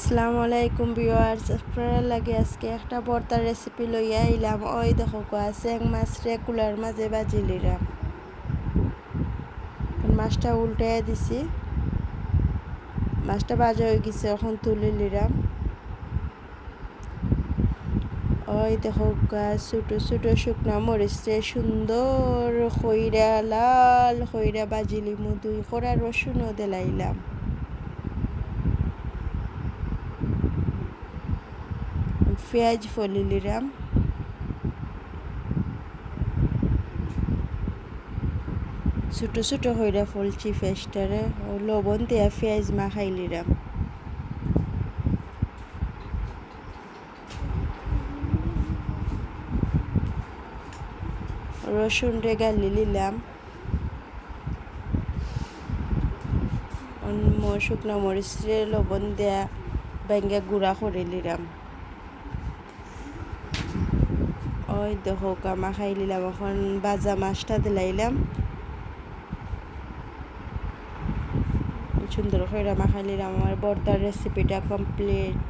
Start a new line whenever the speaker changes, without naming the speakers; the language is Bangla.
আসসালামু আলাইকুম ভিউয়ার্স, আপনারা লাগে আজকে একটা ভর্তার রেসিপি লইয়া আইলাম। ওই দেখো চেং মাছ কুলার মাঝে বাজি লিলাম। মাছটা উল্টাইয়া দিছি, মাছটা ভাজা হয়ে গেছে, এখন তুলে লিলাম। ওই দেখো ছোটো ছোটো শুকনা মরিচে সুন্দর খইরা লাল খইরা বাজি লিমু, 2 কোড়া রসুনও দিলাইলাম। পেঁয়াজ ফলি লিলাম, ছোটো ছোটো হইরা ফলছি পেঁয়াজটারে, লবণ দিয়া পেঁয়াজ মাখাই লিলাম। রসুন রে গালি লিলাম, শুকনো মরিচ রে লবণ দেয়া ব্যাঙ্গে গুঁড়া করে লিলাম। ওই দেখো মাখাই লিলাম। এখন বাজা মাছটা দিলাইলাম, সুন্দর করে মাখাই লিলাম। আমার ভর্তার রেসিপিটা কমপ্লিট।